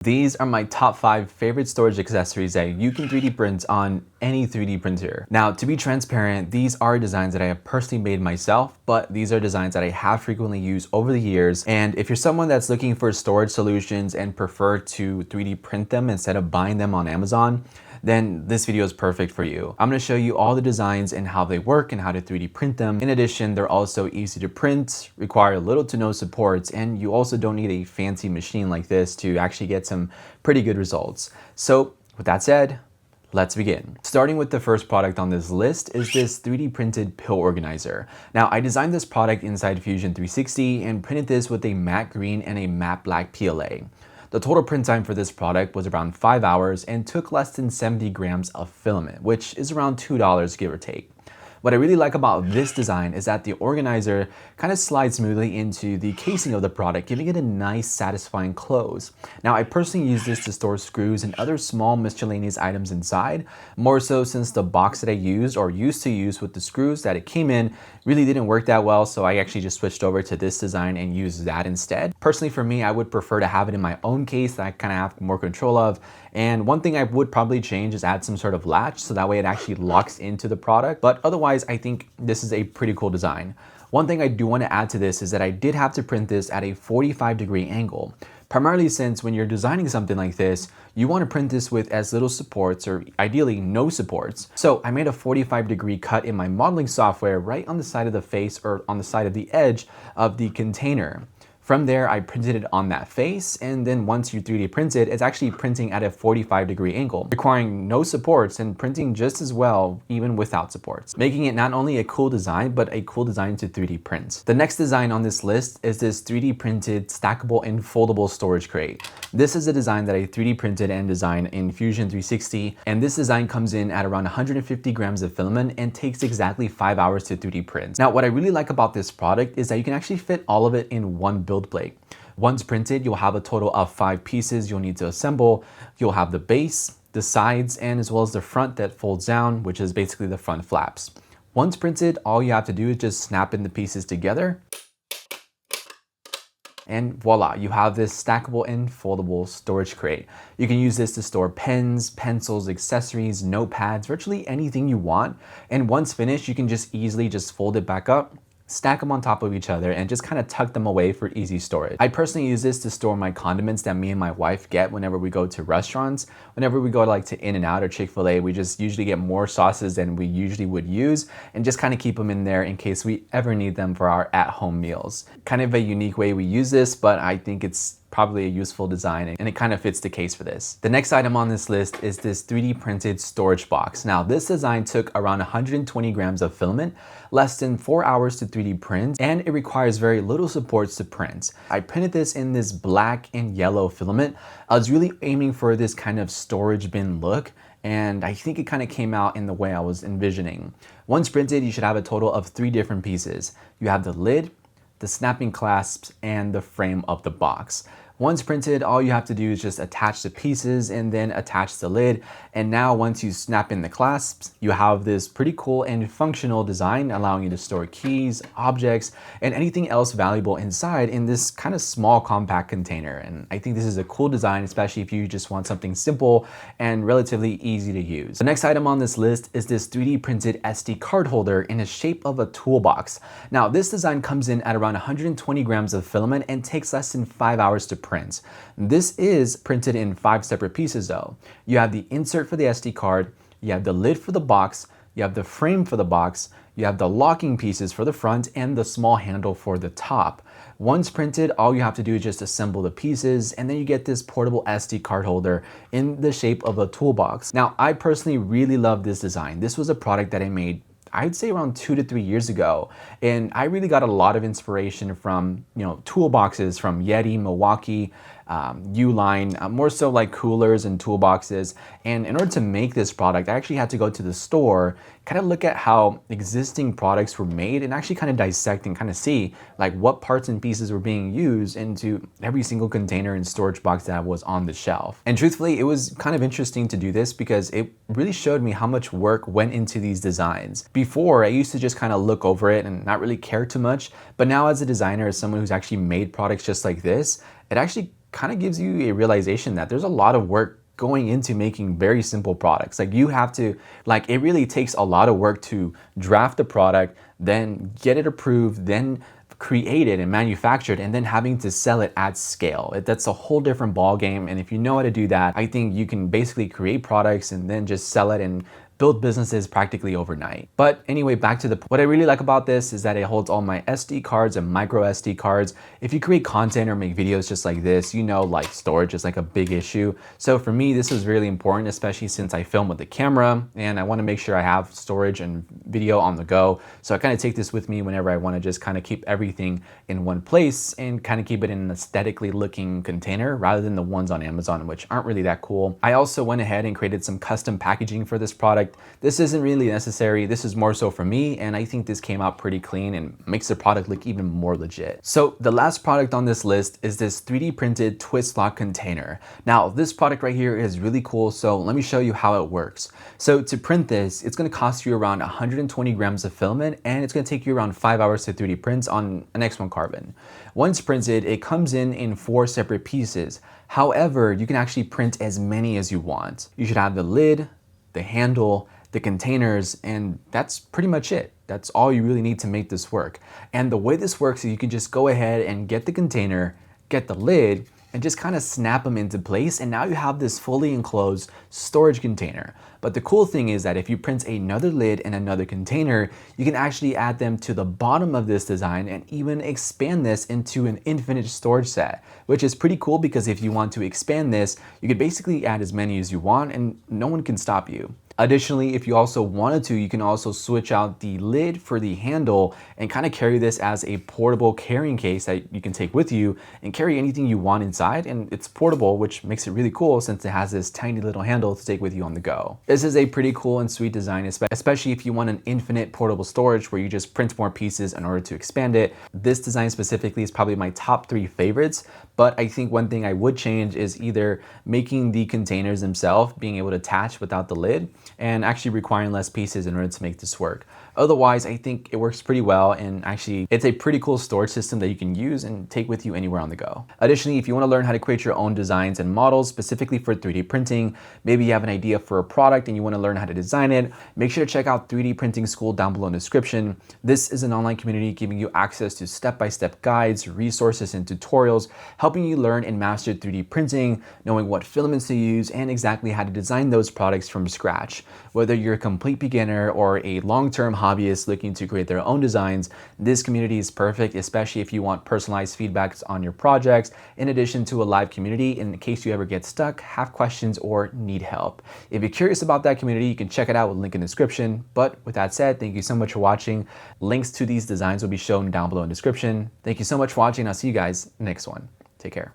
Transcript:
These are my top 5 favorite storage accessories that you can 3D print on any 3D printer. Now, to be transparent, these are designs that I have personally made myself, but these are designs that I have frequently used over the years. And if you're someone that's looking for storage solutions and prefer to 3D print them instead of buying them on Amazon, then this video is perfect for you. I'm gonna show you all the designs and how they work and how to 3D print them. In addition, they're also easy to print, require little to no supports, and you also don't need a fancy machine like this to actually get some pretty good results. So with that said, let's begin. Starting with the first product on this list is this 3D printed pill organizer. Now, I designed this product inside Fusion 360 and printed this with a matte green and a matte black PLA. The total print time for this product was around 5 hours and took less than 70 grams of filament, which is around $2 give or take. What I really like about this design is that the organizer kind of slides smoothly into the casing of the product, giving it a nice, satisfying close. Now, I personally use this to store screws and other small miscellaneous items inside, more so since the box that I used or used to use with the screws that it came in really didn't work that well, so I actually just switched over to this design and used that instead. Personally, for me, I would prefer to have it in my own case that I kind of have more control of. And one thing I would probably change is add some sort of latch so that way it actually locks into the product. But otherwise, I think this is a pretty cool design. One thing I do want to add to this is that I did have to print this at a 45-degree angle. Primarily since when you're designing something like this, you want to print this with as little supports or ideally no supports. So I made a 45-degree cut in my modeling software right on the side of the face or on the side of the edge of the container. From there, I printed it on that face, and then once you 3D print it, it's actually printing at a 45-degree angle, requiring no supports and printing just as well even without supports, making it not only a cool design, but a cool design to 3D print. The next design on this list is this 3D printed stackable and foldable storage crate. This is a design that I 3D printed and designed in Fusion 360, and this design comes in at around 150 grams of filament and takes exactly 5 hours to 3D print. Now, what I really like about this product is that you can actually fit all of it in one build plate. Once printed, you'll have a total of 5 pieces you'll need to assemble. You'll have the base, the sides, and as well as the front that folds down, which is basically the front flaps. Once printed, all you have to do is just snap in the pieces together. And voila, you have this stackable and foldable storage crate. You can use this to store pens, pencils, accessories, notepads, virtually anything you want. And once finished, you can just easily just fold it back up, stack them on top of each other, and just kind of tuck them away for easy storage. I personally use this to store my condiments that me and my wife get whenever we go to restaurants. Whenever we go to In-N-Out or Chick-fil-A, we just usually get more sauces than we usually would use and just kind of keep them in there in case we ever need them for our at-home meals. Kind of a unique way we use this, but I think it's probably a useful design and it kind of fits the case for this. The next item on this list is this 3D printed storage box. Now, this design took around 120 grams of filament, less than 4 hours to 3D print, and it requires very little supports to print. I printed this in this black and yellow filament. I was really aiming for this kind of storage bin look, and I think it kind of came out in the way I was envisioning. Once printed, you should have a total of 3 different pieces. You have the lid, the snapping clasps, and the frame of the box. Once printed, all you have to do is just attach the pieces and then attach the lid. And now once you snap in the clasps, you have this pretty cool and functional design allowing you to store keys, objects, and anything else valuable inside in this kind of small compact container. And I think this is a cool design, especially if you just want something simple and relatively easy to use. The next item on this list is this 3D printed SD card holder in the shape of a toolbox. Now, this design comes in at around 120 grams of filament and takes less than 5 hours to print. This is printed in 5 separate pieces though. You have the insert for the SD card, you have the lid for the box, you have the frame for the box, you have the locking pieces for the front, and the small handle for the top. Once printed, all you have to do is just assemble the pieces, and then you get this portable SD card holder in the shape of a toolbox. Now, I personally really love this design. This was a product that I made, I'd say around 2 to 3 years ago. And I really got a lot of inspiration from, toolboxes from Yeti, Milwaukee, Uline, more so like coolers and toolboxes. And in order to make this product, I actually had to go to the store, kind of look at how existing products were made and actually kind of dissect and kind of see like what parts and pieces were being used into every single container and storage box that was on the shelf. And truthfully, it was kind of interesting to do this because it really showed me how much work went into these designs. Before, I used to just kind of look over it and not really care too much, but now as a designer, as someone who's actually made products just like this, it actually kind of gives you a realization that there's a lot of work going into making very simple products. Like you have to, like it really takes a lot of work to draft the product, then get it approved, then create it and manufacture it, and then having to sell it at scale. That's a whole different ball game. And if you know how to do that, I think you can basically create products and then just sell it and build businesses practically overnight. But anyway, back to what I really like about this is that it holds all my SD cards and micro SD cards. If you create content or make videos just like this, you know, like storage is like a big issue. So for me, this is really important, especially since I film with the camera and I want to make sure I have storage and video on the go. So I kind of take this with me whenever I want to just kind of keep everything in one place and kind of keep it in an aesthetically looking container rather than the ones on Amazon, which aren't really that cool. I also went ahead and created some custom packaging for this product. This isn't really necessary. This is more so for me, and I think this came out pretty clean and makes the product look even more legit. So the last product on this list is this 3D printed twist lock container. Now this product right here is really cool, so let me show you how it works. So to print this, it's gonna cost you around 120 grams of filament, and it's gonna take you around 5 hours to 3D print on an X1 Carbon. Once printed, it comes in 4 separate pieces. However, you can actually print as many as you want. You should have the lid, the handle, the containers, and that's pretty much it. That's all you really need to make this work. And the way this works is you can just go ahead and get the container, get the lid, and just kind of snap them into place, and now you have this fully enclosed storage container. But the cool thing is that if you print another lid and another container, you can actually add them to the bottom of this design and even expand this into an infinite storage set, which is pretty cool because if you want to expand this, you could basically add as many as you want and no one can stop you. Additionally, if you also wanted to, you can also switch out the lid for the handle and kind of carry this as a portable carrying case that you can take with you and carry anything you want inside. And it's portable, which makes it really cool since it has this tiny little handle to take with you on the go. This is a pretty cool and sweet design, especially if you want an infinite portable storage where you just print more pieces in order to expand it. This design specifically is probably my top 3 favorites, but I think one thing I would change is either making the containers themselves, being able to attach without the lid, and actually requiring less pieces in order to make this work. Otherwise, I think it works pretty well, and actually it's a pretty cool storage system that you can use and take with you anywhere on the go. Additionally, if you want to learn how to create your own designs and models specifically for 3D printing, maybe you have an idea for a product and you want to learn how to design it, make sure to check out 3D Printing School down below in the description. This is an online community giving you access to step-by-step guides, resources, and tutorials, helping you learn and master 3D printing, knowing what filaments to use, and exactly how to design those products from scratch. Whether you're a complete beginner or a long-term hobbyist looking to create their own designs, this community is perfect, especially if you want personalized feedbacks on your projects, in addition to a live community in case you ever get stuck, have questions, or need help. If you're curious about that community, you can check it out with a link in the description. But with that said, thank you so much for watching. Links to these designs will be shown down below in the description. Thank you so much for watching. I'll see you guys in the next one. Take care.